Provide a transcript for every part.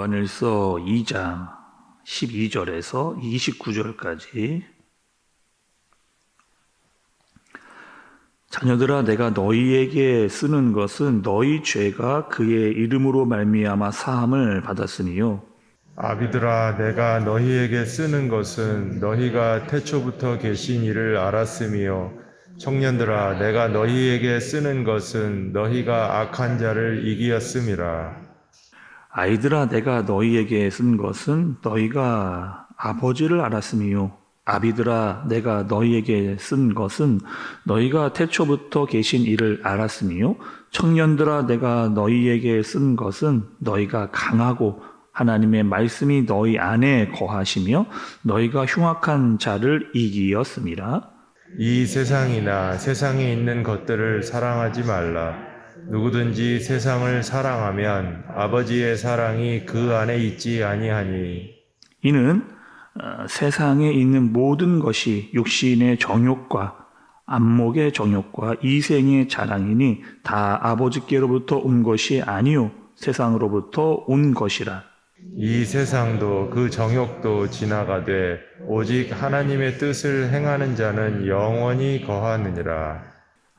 요한일서 2장 12절에서 29절까지 자녀들아 내가 너희에게 쓰는 것은 너희 죄가 그의 이름으로 말미암아 사함을 받았으니요 아비들아 내가 너희에게 쓰는 것은 너희가 태초부터 계신 이를 알았으며 청년들아 내가 너희에게 쓰는 것은 너희가 악한 자를 이기었음이라. 아이들아 내가 너희에게 쓴 것은 너희가 아버지를 알았으며 아비들아 내가 너희에게 쓴 것은 너희가 태초부터 계신 이를 알았으며 청년들아 내가 너희에게 쓴 것은 너희가 강하고 하나님의 말씀이 너희 안에 거하시며 너희가 흉악한 자를 이기었음이라. 이 세상이나 세상에 있는 것들을 사랑하지 말라. 누구든지 세상을 사랑하면 아버지의 사랑이 그 안에 있지 아니하니. 이는 세상에 있는 모든 것이 육신의 정욕과 안목의 정욕과 이생의 자랑이니 다 아버지께로부터 온 것이 아니요 세상으로부터 온 것이라. 이 세상도 그 정욕도 지나가되 오직 하나님의 뜻을 행하는 자는 영원히 거하느니라.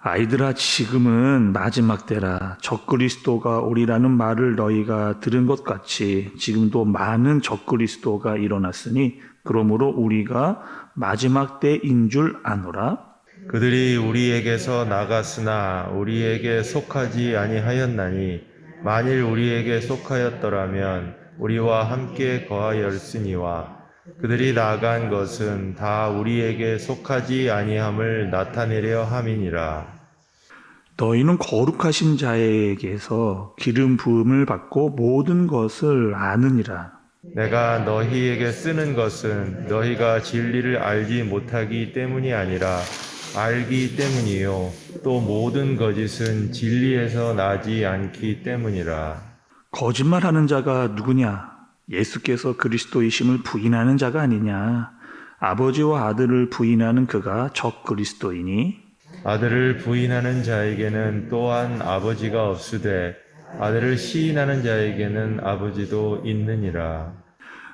아이들아 지금은 마지막 때라. 적그리스도가 오리라는 말을 너희가 들은 것 같이 지금도 많은 적그리스도가 일어났으니 그러므로 우리가 마지막 때인 줄 아노라. 그들이 우리에게서 나갔으나 우리에게 속하지 아니하였나니 만일 우리에게 속하였더라면 우리와 함께 거하였으니와 그들이 나간 것은 다 우리에게 속하지 아니함을 나타내려 함이니라. 너희는 거룩하신 자에게서 기름 부음을 받고 모든 것을 아느니라. 내가 너희에게 쓰는 것은 너희가 진리를 알지 못하기 때문이 아니라 알기 때문이요 또 모든 거짓은 진리에서 나지 않기 때문이라. 거짓말하는 자가 누구냐? 예수께서 그리스도이심을 부인하는 자가 아니냐? 아버지와 아들을 부인하는 그가 적그리스도이니 아들을 부인하는 자에게는 또한 아버지가 없으되 아들을 시인하는 자에게는 아버지도 있느니라.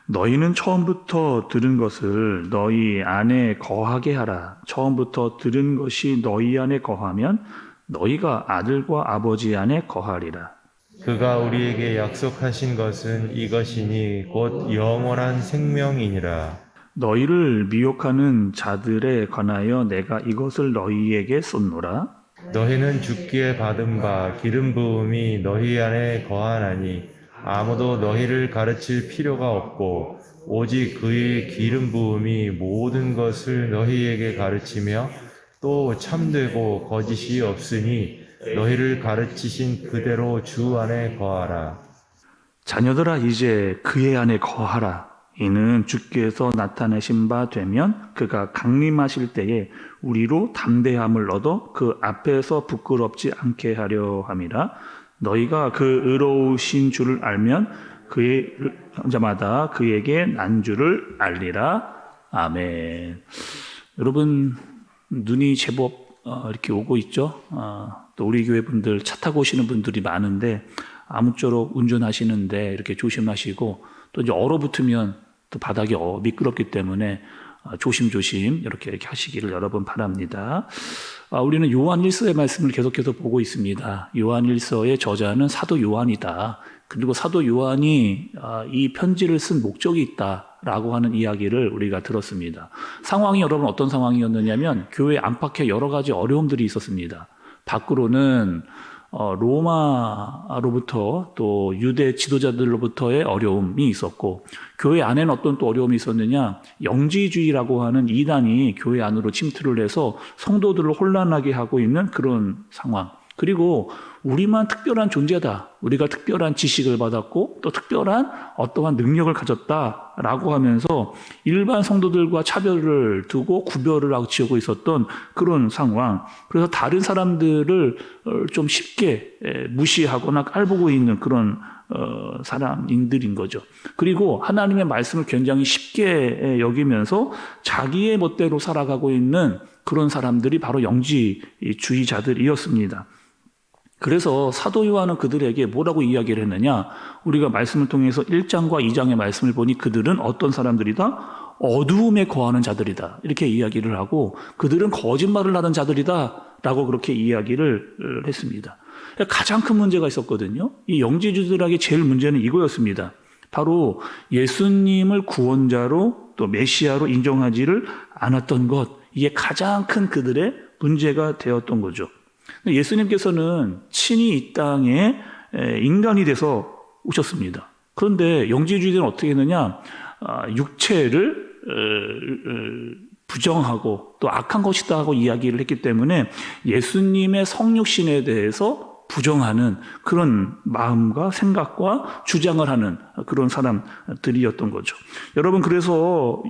너희는 처음부터 들은 것을 너희 안에 거하게 하라. 처음부터 들은 것이 너희 안에 거하면 너희가 아들과 아버지 안에 거하리라. 그가 우리에게 약속하신 것은 이것이니 곧 영원한 생명이니라. 너희를 미혹하는 자들에 관하여 내가 이것을 너희에게 쏟노라. 너희는 주께 받은 바 기름 부음이 너희 안에 거하나니 아무도 너희를 가르칠 필요가 없고 오직 그의 기름 부음이 모든 것을 너희에게 가르치며 또 참되고 거짓이 없으니 너희를 가르치신 그대로 주 안에 거하라. 자녀들아 이제 그의 안에 거하라. 이는 주께서 나타내신 바 되면 그가 강림하실 때에 우리로 담대함을 얻어 그 앞에서 부끄럽지 않게 하려 함이라. 너희가 그 의로우신 줄을 알면 그의 자마다 그에게 난 줄을 알리라. 아멘. 여러분 눈이 제법 이렇게 오고 있죠. 또 우리 교회 분들 차 타고 오시는 분들이 많은데 아무쪼록 운전하시는데 이렇게 조심하시고 또 이제 얼어붙으면 또 바닥이 미끄럽기 때문에 조심조심 이렇게 하시기를 여러분 바랍니다. 우리는 요한일서의 말씀을 계속해서 보고 있습니다. 요한일서의 저자는 사도 요한이다. 그리고 사도 요한이 이 편지를 쓴 목적이 있다라고 하는 이야기를 우리가 들었습니다. 상황이 여러분 어떤 상황이었느냐면 교회 안팎에 여러 가지 어려움들이 있었습니다. 밖으로는 로마로부터 또 유대 지도자들로부터의 어려움이 있었고 교회 안에는 어떤 또 어려움이 있었느냐, 영지주의라고 하는 이단이 교회 안으로 침투를 해서 성도들을 혼란하게 하고 있는 그런 상황. 그리고 우리만 특별한 존재다, 우리가 특별한 지식을 받았고 또 특별한 어떠한 능력을 가졌다라고 하면서 일반 성도들과 차별을 두고 구별을 하고 지우고 있었던 그런 상황. 그래서 다른 사람들을 좀 쉽게 무시하거나 깔보고 있는 그런 사람들인 거죠. 그리고 하나님의 말씀을 굉장히 쉽게 여기면서 자기의 멋대로 살아가고 있는 그런 사람들이 바로 영지주의자들이었습니다. 그래서 사도 요한은 그들에게 뭐라고 이야기를 했느냐? 우리가 말씀을 통해서 1장과 2장의 말씀을 보니 그들은 어떤 사람들이다? 어두움에 거하는 자들이다. 이렇게 이야기를 하고 그들은 거짓말을 하는 자들이다. 라고 그렇게 이야기를 했습니다. 가장 큰 문제가 있었거든요. 이 영지주들에게 제일 문제는 이거였습니다. 바로 예수님을 구원자로 또 메시아로 인정하지를 않았던 것. 이게 가장 큰 그들의 문제가 되었던 거죠. 예수님께서는 친히 이 땅에 인간이 돼서 오셨습니다. 그런데 영지주의들은 어떻게 했느냐? 육체를 부정하고 또 악한 것이다 하고 이야기를 했기 때문에 예수님의 성육신에 대해서 부정하는 그런 마음과 생각과 주장을 하는 그런 사람들이었던 거죠. 여러분, 그래서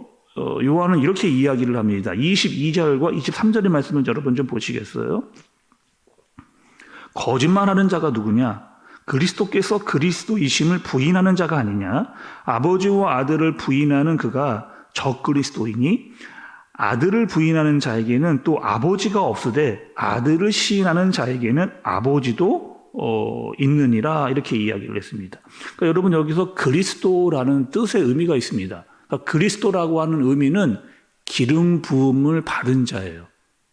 요한은 이렇게 이야기를 합니다. 22절과 23절의 말씀을 여러분 좀 보시겠어요? 거짓말하는 자가 누구냐? 그리스도께서 그리스도이심을 부인하는 자가 아니냐? 아버지와 아들을 부인하는 그가 적그리스도이니 아들을 부인하는 자에게는 또 아버지가 없으되 아들을 시인하는 자에게는 아버지도 있느니라. 이렇게 이야기를 했습니다. 그러니까 여러분, 여기서 그리스도라는 뜻의 의미가 있습니다. 그러니까 그리스도라고 하는 의미는 기름 부음을 받은 자예요.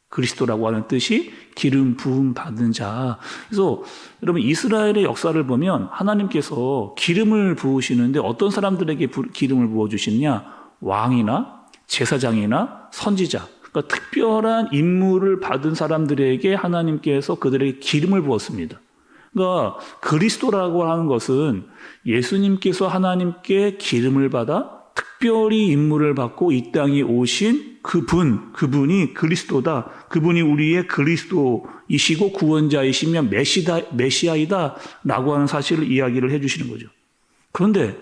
그리스도라고 하는 뜻이 기름 부음 받은 자. 그래서 여러분, 이스라엘의 역사를 보면 하나님께서 기름을 부으시는데 어떤 사람들에게 기름을 부어주시느냐? 왕이나 제사장이나 선지자, 그러니까 특별한 임무를 받은 사람들에게 하나님께서 그들에게 기름을 부었습니다. 그러니까 그리스도라고 하는 것은 예수님께서 하나님께 기름을 받아 특별히 임무를 받고 이 땅에 오신 그분이 그리스도다. 그분이 우리의 그리스도이시고 구원자이시며 메시아이다 라고 하는 사실을 이야기를 해주시는 거죠. 그런데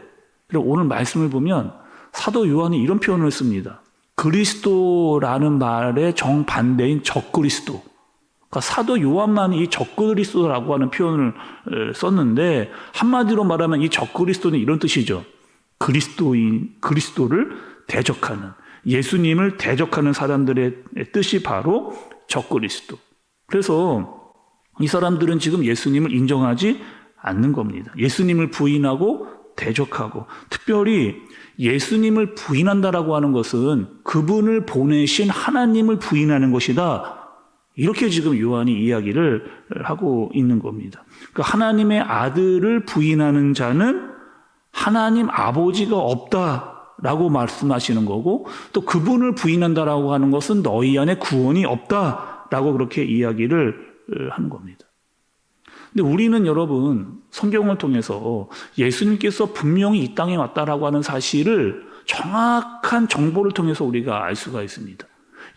오늘 말씀을 보면 사도 요한이 이런 표현을 씁니다. 그리스도라는 말의 정반대인 적그리스도. 그러니까 사도 요한만 이 적그리스도라고 하는 표현을 썼는데 한마디로 말하면 이 적그리스도는 이런 뜻이죠. 그리스도를 대적하는, 예수님을 대적하는 사람들의 뜻이 바로 적그리스도. 그래서 이 사람들은 지금 예수님을 인정하지 않는 겁니다. 예수님을 부인하고 대적하고, 특별히 예수님을 부인한다라고 하는 것은 그분을 보내신 하나님을 부인하는 것이다. 이렇게 지금 요한이 이야기를 하고 있는 겁니다. 그러니까 하나님의 아들을 부인하는 자는 하나님 아버지가 없다라고 말씀하시는 거고, 또 그분을 부인한다라고 하는 것은 너희 안에 구원이 없다라고 그렇게 이야기를 하는 겁니다. 근데 우리는 여러분, 성경을 통해서 예수님께서 분명히 이 땅에 왔다라고 하는 사실을 정확한 정보를 통해서 우리가 알 수가 있습니다.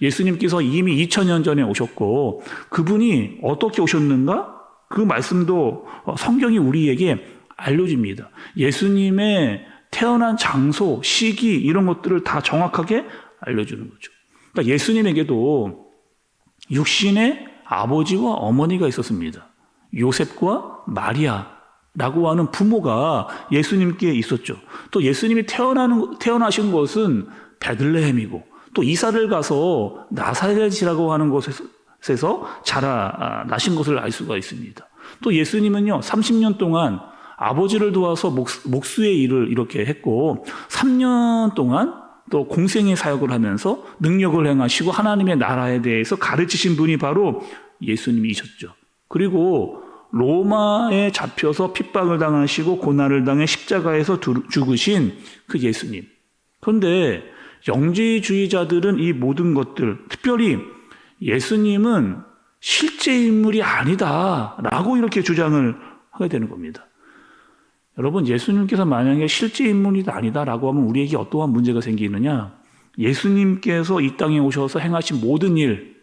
예수님께서 이미 2000년 전에 오셨고 그분이 어떻게 오셨는가? 그 말씀도 성경이 우리에게 알려줍니다. 예수님의 태어난 장소, 시기 이런 것들을 다 정확하게 알려주는 거죠. 그러니까 예수님에게도 육신의 아버지와 어머니가 있었습니다. 요셉과 마리아라고 하는 부모가 예수님께 있었죠. 또 예수님이 태어나신 곳은 베들레헴이고 또 이사를 가서 나사렛이라고 하는 곳에서 자라나신 것을 알 수가 있습니다. 또 예수님은요 30년 동안 아버지를 도와서 목수의 일을 이렇게 했고 3년 동안 또 공생의 사역을 하면서 능력을 행하시고 하나님의 나라에 대해서 가르치신 분이 바로 예수님이셨죠. 그리고 로마에 잡혀서 핍박을 당하시고 고난을 당해 십자가에서 죽으신 그 예수님. 그런데 영지주의자들은 이 모든 것들, 특별히 예수님은 실제 인물이 아니다라고 이렇게 주장을 하게 되는 겁니다. 여러분, 예수님께서 만약에 실제 인물이 아니다라고 하면 우리에게 어떠한 문제가 생기느냐? 예수님께서 이 땅에 오셔서 행하신 모든 일,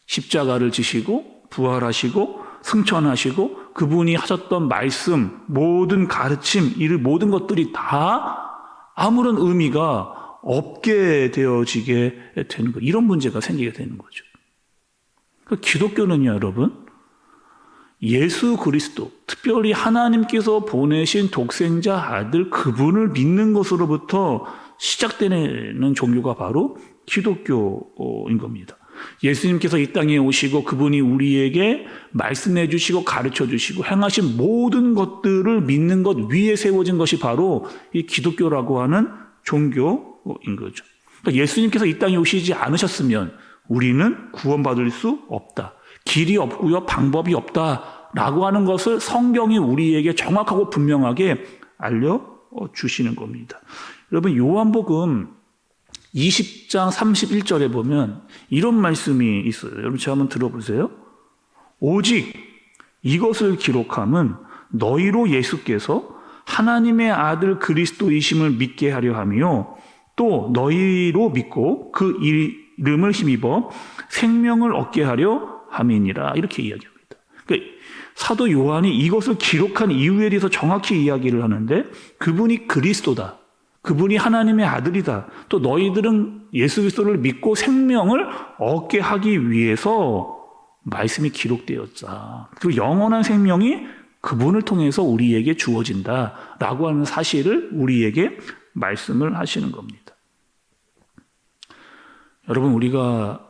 십자가를 지시고 부활하시고 승천하시고 그분이 하셨던 말씀, 모든 가르침, 이 모든 것들이 다 아무런 의미가 없게 되어지게 되는 거, 이런 문제가 생기게 되는 거죠. 그러니까 기독교는요, 여러분, 예수 그리스도, 특별히 하나님께서 보내신 독생자 아들 그분을 믿는 것으로부터 시작되는 종교가 바로 기독교인 겁니다. 예수님께서 이 땅에 오시고 그분이 우리에게 말씀해 주시고 가르쳐 주시고 행하신 모든 것들을 믿는 것 위에 세워진 것이 바로 이 기독교라고 하는 종교인 거죠. 그러니까 예수님께서 이 땅에 오시지 않으셨으면 우리는 구원받을 수 없다. 길이 없고요, 방법이 없다라고 하는 것을 성경이 우리에게 정확하고 분명하게 알려주시는 겁니다. 여러분, 요한복음 20장 31절에 보면 이런 말씀이 있어요. 여러분, 제가 한번 들어보세요. 오직 이것을 기록함은 너희로 예수께서 하나님의 아들 그리스도이심을 믿게 하려 하며 또 너희로 믿고 그 이름을 힘입어 생명을 얻게 하려 함이니라. 이렇게 이야기합니다. 그러니까 사도 요한이 이것을 기록한 이유에 대해서 정확히 이야기를 하는데 그분이 그리스도다. 그분이 하나님의 아들이다. 또 너희들은 예수 그리스도를 믿고 생명을 얻게 하기 위해서 말씀이 기록되었다. 그리고 영원한 생명이 그분을 통해서 우리에게 주어진다라고 하는 사실을 우리에게 말씀을 하시는 겁니다. 여러분, 우리가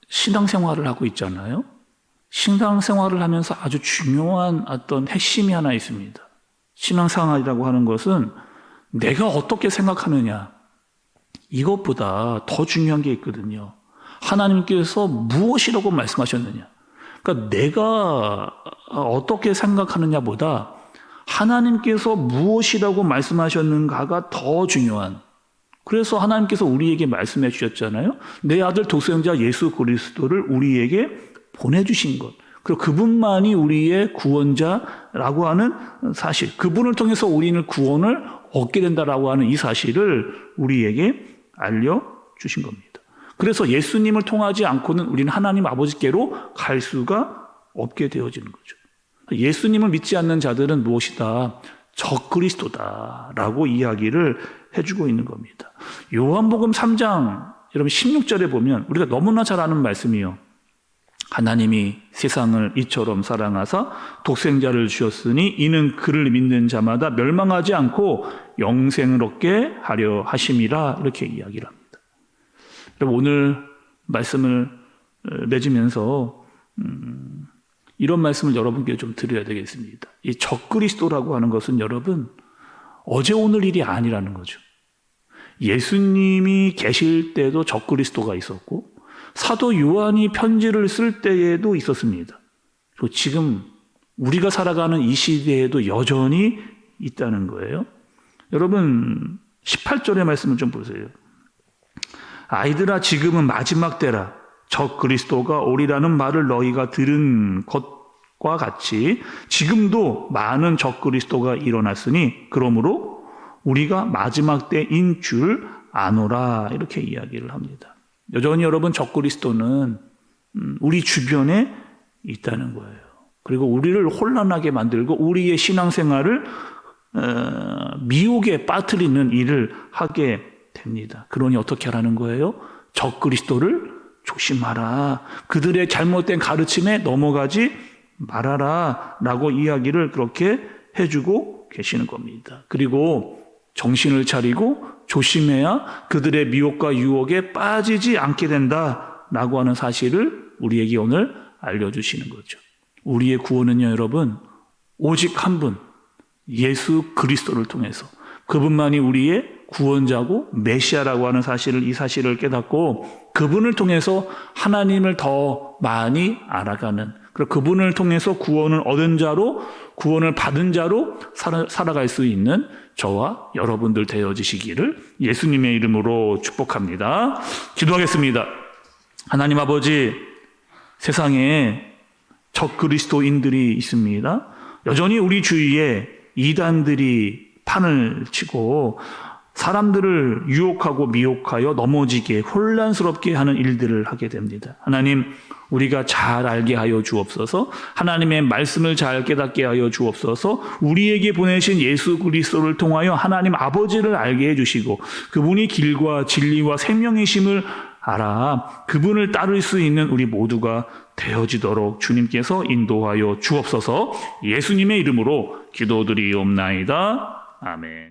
신앙생활을 하고 있잖아요. 신앙생활을 하면서 아주 중요한 어떤 핵심이 하나 있습니다. 신앙생활이라고 하는 것은 내가 어떻게 생각하느냐, 이것보다 더 중요한 게 있거든요. 하나님께서 무엇이라고 말씀하셨느냐. 그러니까 내가 어떻게 생각하느냐보다 하나님께서 무엇이라고 말씀하셨는가가 더 중요한. 그래서 하나님께서 우리에게 말씀해 주셨잖아요. 내 아들 독생자 예수 그리스도를 우리에게 보내주신 것. 그리고 그분만이 우리의 구원자라고 하는 사실. 그분을 통해서 우리는 구원을 얻게 된다라고 하는 이 사실을 우리에게 알려주신 겁니다. 그래서 예수님을 통하지 않고는 우리는 하나님 아버지께로 갈 수가 없게 되어지는 거죠. 예수님을 믿지 않는 자들은 무엇이다? 적그리스도다라고 이야기를 해주고 있는 겁니다. 요한복음 3장 여러분 16절에 보면 우리가 너무나 잘 아는 말씀이요. 하나님이 세상을 이처럼 사랑하사 독생자를 주었으니 이는 그를 믿는 자마다 멸망하지 않고 영생을 얻게 하려 하심이라. 이렇게 이야기를 합니다. 여러분, 오늘 말씀을 맺으면서 이런 말씀을 여러분께 좀 드려야 되겠습니다. 이 적그리스도라고 하는 것은 여러분 어제 오늘 일이 아니라는 거죠. 예수님이 계실 때도 적그리스도가 있었고 사도 요한이 편지를 쓸 때에도 있었습니다. 그리고 지금 우리가 살아가는 이 시대에도 여전히 있다는 거예요. 여러분 18절의 말씀을 좀 보세요. 아이들아, 지금은 마지막 때라. 적그리스도가 오리라는 말을 너희가 들은 것과 같이 지금도 많은 적그리스도가 일어났으니 그러므로 우리가 마지막 때인 줄 아노라. 이렇게 이야기를 합니다. 여전히 여러분 적그리스도는 우리 주변에 있다는 거예요. 그리고 우리를 혼란하게 만들고 우리의 신앙생활을 미혹에 빠뜨리는 일을 하게 됩니다. 그러니 어떻게 하라는 거예요? 적그리스도를 조심하라. 그들의 잘못된 가르침에 넘어가지 말아라 라고 이야기를 그렇게 해주고 계시는 겁니다. 그리고 정신을 차리고 조심해야 그들의 미혹과 유혹에 빠지지 않게 된다라고 하는 사실을 우리에게 오늘 알려주시는 거죠. 우리의 구원은요, 여러분, 오직 한 분, 예수 그리스도를 통해서 그분만이 우리의 구원자고 메시아라고 하는 사실을, 이 사실을 깨닫고 그분을 통해서 하나님을 더 많이 알아가는, 그리고 그분을 통해서 구원을 얻은 자로, 구원을 받은 자로 살아갈 수 있는 저와 여러분들 되어지시기를 예수님의 이름으로 축복합니다. 기도하겠습니다. 하나님 아버지, 세상에 적그리스도인들이 있습니다. 여전히 우리 주위에 이단들이 판을 치고 사람들을 유혹하고 미혹하여 넘어지게 혼란스럽게 하는 일들을 하게 됩니다. 하나님, 우리가 잘 알게 하여 주옵소서. 하나님의 말씀을 잘 깨닫게 하여 주옵소서. 우리에게 보내신 예수 그리스도를 통하여 하나님 아버지를 알게 해주시고 그분이 길과 진리와 생명이심을 알아 그분을 따를 수 있는 우리 모두가 되어지도록 주님께서 인도하여 주옵소서. 예수님의 이름으로 기도드리옵나이다. 아멘.